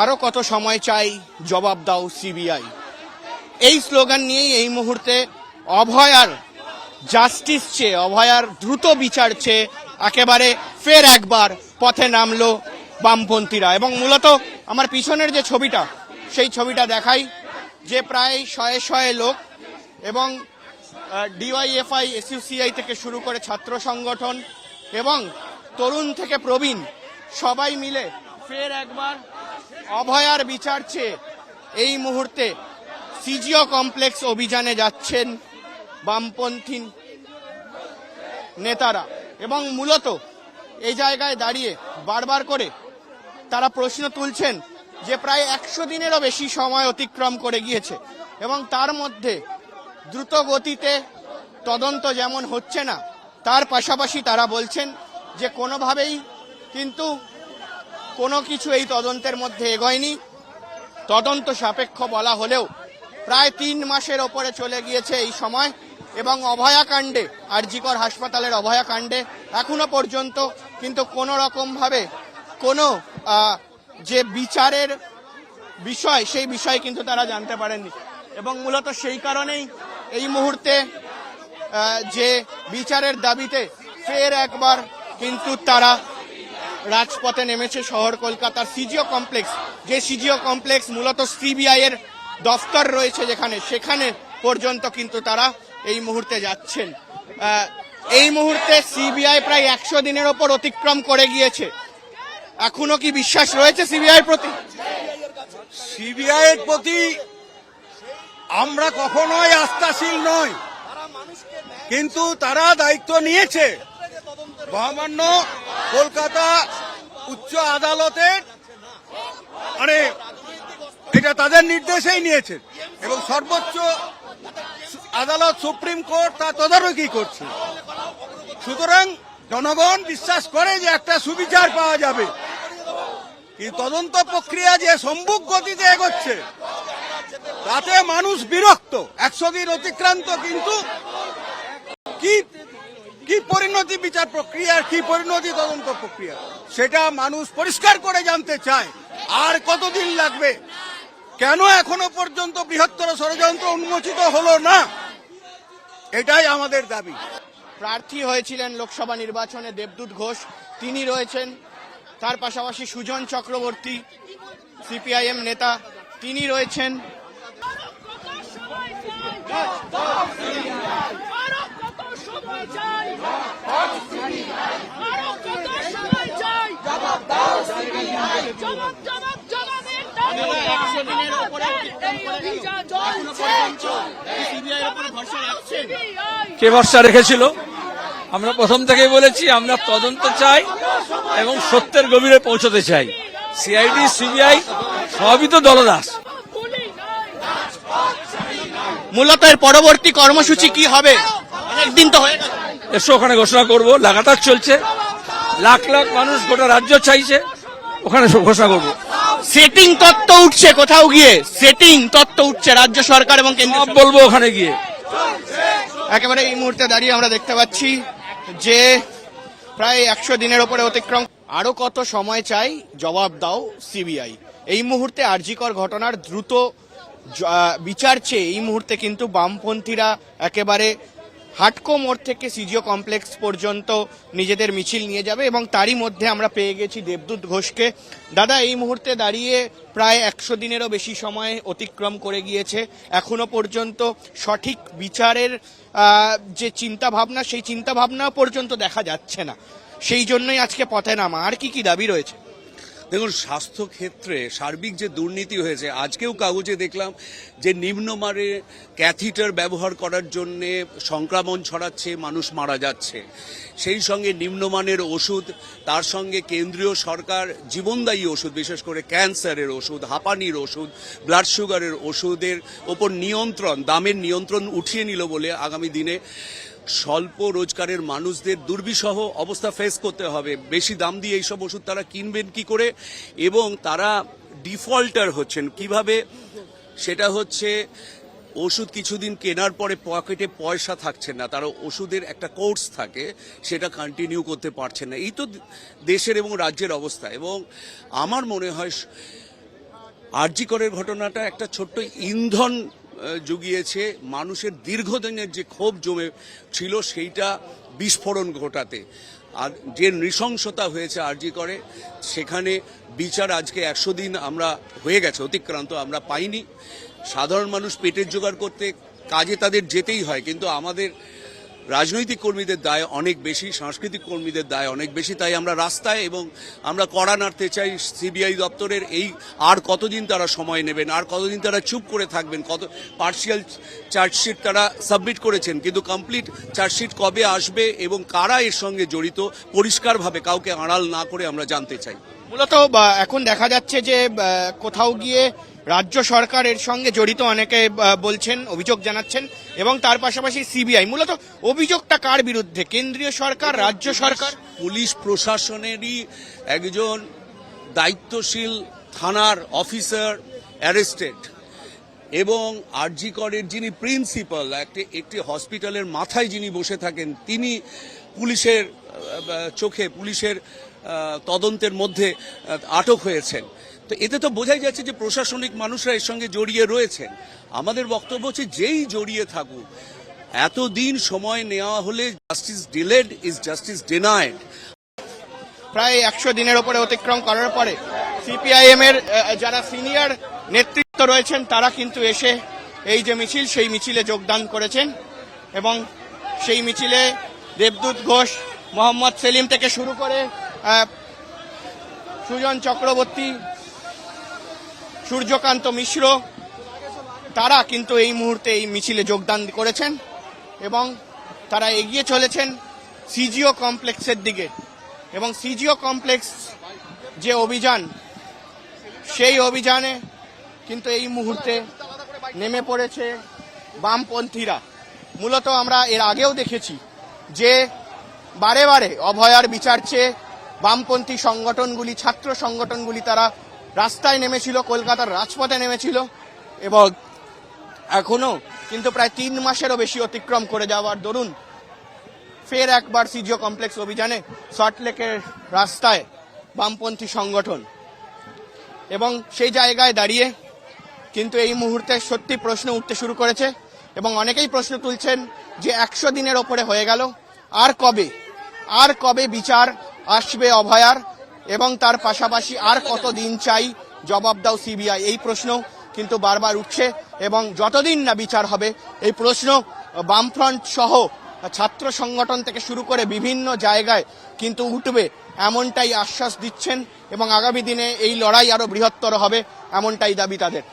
আরো কত সময় চাই, জবাব দাও সিবিআই। এই স্লোগান নিয়েই এই মুহূর্তে অভয়ার জাস্টিস চেয়ে, অভয়ার দ্রুত বিচার চেয়ে একেবারে ফের একবার পথে নামলো বামপন্থীরা। এবং মূলত আমার পিছনের যে ছবিটা, সেই ছবিটা দেখাই, যে প্রায় শয়ে শয়ে লোক এবং ডিওয়াইএফআই, এসইউসিআই থেকে শুরু করে ছাত্র সংগঠন এবং তরুণ থেকে প্রবীণ সবাই মিলে ফের একবার অভয়ার বিচার চেয়ে এই মুহূর্তে সিজিও কমপ্লেক্স অভিযানে যাচ্ছেন বামপন্থী নেতারা। এবং মূলত এই জায়গায় দাঁড়িয়ে বারবার করে তারা প্রশ্ন তুলছেন যে প্রায় 100 দিনেরও বেশি সময় অতিক্রম করে গিয়েছে এবং তার মধ্যে দ্রুত গতিতে তদন্ত যেমন হচ্ছে না, তার পাশাপাশি তারা বলছেন যে কোনোভাবেই কিন্তু কোনো কিছু এই তদন্তের মধ্যে এগোয়নি। তদন্ত সাপেক্ষ বলা হলেও প্রায় 3 মাসের ওপরে চলে গিয়েছে এই সময় এবং অভয়াকাণ্ডে, আরজিকর হাসপাতালের অভয়াকাণ্ডে এখনো পর্যন্ত কিন্তু কোনো রকমভাবে কোনো যে বিচারের বিষয়, সেই বিষয় কিন্তু তারা জানতে পারেননি। এবং মূলত সেই কারণেই এই মুহূর্তে যে বিচারের দাবিতে ফের একবার কিন্তু তারা রাজপথে নেমেছে শহর কলকাতার সিজিও কমপ্লেক্স। যে সিজিও কমপ্লেক্স মূলত সিবিআই এর দফতর রয়েছে যেখানে, সেখানে পর্যন্ত কিন্তু তারা এই মুহূর্তে যাচ্ছেন। এই মুহূর্তে সিবিআই প্রায় 100 দিনের ওপর অতিক্রম করে গিয়েছে। এখনো কি বিশ্বাস রয়েছে সিবিআই এর প্রতি? সিবিআই এর প্রতি আমরা কখনোই আস্থাশীল নই, কিন্তু তারা দায়িত্ব নিয়েছে মহামান্য কলকাতা উচ্চ আদালতের, মানে এটা তাদের নির্দেশেই নিয়েছে এবং সর্বোচ্চ আদালত সুপ্রিম কোর্ট তা তদারকি করছে। সুতরাং জনগণ বিশ্বাস করে যে একটা সুবিচার পাওয়া যাবে। এই তদন্ত প্রক্রিয়া যে সম্মুখ গতিতে এগোচ্ছে তাতে মানুষ বিরক্ত। 100 দিন অতিক্রান্ত, কিন্তু কি পরিণতি বিচার প্রক্রিয়ার, কি পরিণতি তদন্ত প্রক্রিয়া, সেটা মানুষ পরিষ্কার করে জানতে চায়। আর কতদিন লাগবে? কেন এখনো পর্যন্ত বৃহত্তর ষড়যন্ত্র উন্মোচিত হলো না? এটাই আমাদের দাবি। প্রার্থী হয়েছিলেন লোকসভা নির্বাচনে দেবদূত ঘোষ, তিনি রয়েছেন। তার পাশাপাশি সুজন চক্রবর্তী, সিপিআইএম নেতা, তিনি রয়েছেন। কে ভরসা রেখেছিল? আমরা প্রথম থেকেই বলেছি আমরা তদন্ত চাই এবং সত্যের গভীরে পৌঁছতে চাই। সিআইডি, সিবিআই সবই তো দলদাস। মূলত এর পরবর্তী কর্মসূচি কি হবে? অনেকদিন তো হয়ে গেল, এসো ওখানে ঘোষণা করব। লাগাতার চলছে, লাখ লাখ মানুষ গোটা রাজ্য চাইছে, ওখানে ঘোষণা করব। সেটিং তত্ত্ব উঠছে কোথাও গিয়ে, সেটিং তত্ত্ব উঠছে রাজ্য সরকার এবং কেন্দ্র সব বলবো ওখানে গিয়ে। একেবারে এই মুহূর্তে দাঁড়িয়ে আমরা দেখতে পাচ্ছি যে প্রায় 100 দিনের ওপরে অতিক্রম। আরো কত সময় চাই, জবাব দাও সিবিআই। এই মুহূর্তে আরজিকর ঘটনার দ্রুত বিচার চেয়ে এই মুহূর্তে কিন্তু বামপন্থীরা একেবারে হাটকো মোড় থেকে সিজিও কমপ্লেক্স পর্যন্ত নিজেদের মিছিল নিয়ে যাবে এবং তারই মধ্যে আমরা পেয়ে গেছি দেবদূত ঘোষকে। দাদা, এই মুহূর্তে দাঁড়িয়ে প্রায় 100 দিনেরও বেশি সময় অতিক্রম করে গিয়েছে, এখনো পর্যন্ত সঠিক বিচারের যে চিন্তা ভাবনা, সেই চিন্তা ভাবনা পর্যন্ত দেখা যাচ্ছে না, সেই জন্যই আজকে পথে নামা। আর কি কি দাবি রয়েছে? দেখুন, স্বাস্থ্য ক্ষেত্রে সার্বিক যে দুর্নীতি হয়েছে, আজকেও কাগজে দেখলাম যে নিম্নমানের ক্যাথিটার ব্যবহার করার জন্য সংক্রমণ ছড়াচ্ছে, মানুষ মারা যাচ্ছে। সেই সঙ্গে নিম্নমানের ওষুধ, তার সঙ্গে কেন্দ্রীয় সরকার জীবনদায়ী ওষুধ, বিশেষ করে ক্যান্সারের ওষুধ, হাঁপানির ওষুধ, ব্লাড সুগারের ওষুধের ওপর নিয়ন্ত্রণ, দামের নিয়ন্ত্রণ উঠিয়ে নিল বলে আগামী দিনে স্বল্প রোজগারের মানুষদের দুর্বিষহ অবস্থা ফেস করতে হবে। বেশি দাম দিয়ে এইসব ওষুধ তারা কিনবেন কি করে, এবং তারা ডিফল্টার হচ্ছেন কিভাবে? সেটা হচ্ছে ওষুধ কিছুদিন কেনার পরে পকেটে পয়সা থাকছে না, তারা ওষুধের একটা কোর্স থাকে, সেটা কন্টিনিউ করতে পারছে না। এই তো দেশের এবং রাজ্যের অবস্থা। এবং আমার মনে হয় আরজি করের ঘটনাটা একটা ছোট্ট ইন্ধন জুগিয়েছে মানুষের দীর্ঘদিনের যে ক্ষোভ জমে ছিল সেইটা বিস্ফোরণ ঘটাতে। আর যে নৃশংসতা হয়েছে আরজি করে, সেখানে বিচার আজকে 100 দিন আমরা হয়ে গেছে অতিক্রান্ত, আমরা পাইনি। সাধারণ মানুষ পেটের জোগাড় করতে কাজে তাদের যেতেই হয়, কিন্তু আমাদের রাজনৈতিক কর্মীদের দায় অনেক বেশি, সাংস্কৃতিক কর্মীদের দায় অনেক বেশি। তাই আমরা রাস্তায়, এবং আমরা কড়া নাড়তে চাই সিবিআই দপ্তরের। এই আর কতদিন তারা সময় নেবেন, আর কতদিন তারা চুপ করে থাকবেন? কত পার্শিয়াল চার্জশিট তারা সাবমিট করেছেন, কিন্তু কমপ্লিট চার্জশিট কবে আসবে এবং কারা এর সঙ্গে জড়িত পরিষ্কারভাবে কাউকে আড়াল না করে আমরা জানতে চাই। মূলত এখন দেখা যাচ্ছে যে কোথাও গিয়ে রাজ্য সরকার এর সঙ্গে জড়িত অনেকে বলছেন, অভিযোগ জানাচ্ছেন, এবং তার পাশাপাশি সিবিআই। মূলত অভিযোগটা কার বিরুদ্ধে? কেন্দ্রীয় সরকার, রাজ্য সরকার? পুলিশ প্রশাসনেরই একজন দায়িত্বশীল থানার অফিসার অ্যারেস্টেড, এবং আরজি করের যিনি প্রিন্সিপাল, একটি হসপিটালের মাথায় যিনি বসে থাকেন, তিনি পুলিশের চোখে, পুলিশের তদন্তের মধ্যে আটক হয়েছেন। তো এতে তো বোঝাই যাচ্ছে যে প্রশাসনিক মানুষরা এর সঙ্গে জড়িয়ে রয়েছেন। আমাদের বক্তব্য হচ্ছে, যেই জড়িয়ে থাকুক, এতদিন সময় নেওয়া হলে justice delayed is justice denied. প্রায় 100 দিনের ওপরে অতিক্রম করার পরে সিপিআইএম এর যারা সিনিয়র নেতৃত্ব রয়েছেন তারা কিন্তু এসে এই যে মিছিল, সেই মিছিলে যোগদান করেছেন। এবং সেই মিছিলে দেবদূত ঘোষ, মোহাম্মদ সেলিম থেকে শুরু করে সুজন চক্রবর্তী, সূর্যকান্ত মিশ্র, তারা কিন্তু এই মুহূর্তে এই মিছিলে যোগদান করেছেন এবং তারা এগিয়ে চলেছেন সিজিও কমপ্লেক্সের দিকে। এবং সিজিও কমপ্লেক্স যে অভিযান, সেই অভিযানে কিন্তু এই মুহূর্তে নেমে পড়েছে বামপন্থীরা। মূলত আমরা এর আগেও দেখেছি যে বারে বারে অভয়ার বিচার চেয়ে বামপন্থী সংগঠনগুলি, ছাত্র সংগঠনগুলি তারা রাস্তায় নেমেছিল, কলকাতার রাজপথে নেমেছিল, এবং এখনো কিন্তু প্রায় 3 মাসেরও বেশি অতিক্রম করে যাওয়ার দরুন ফের একবার সিজিও কমপ্লেক্স অভিযানে সল্টলেকের রাস্তায় বামপন্থী সংগঠন। এবং সেই জায়গায় দাঁড়িয়ে কিন্তু এই মুহূর্তে সত্যি প্রশ্ন উঠতে শুরু করেছে, এবং অনেকেই প্রশ্ন তুলছেন যে 100 দিনের ওপরে হয়ে গেল, আর কবে বিচার আসবে অভয়ার, এবং তার পাশাপাশি আর কত দিন চাই, জবাব দাও সিবিআই। এই প্রশ্ন কিন্তু বারবার উঠছে, এবং যতদিন না বিচার হবে এই প্রশ্ন বামফ্রন্ট সহ ছাত্র সংগঠন থেকে শুরু করে বিভিন্ন জায়গায় কিন্তু উঠবে, এমনটাই আশ্বাস দিচ্ছেন। এবং আগামী দিনে এই লড়াই আরো বৃহত্তর হবে, এমনটাই দাবি তাদের।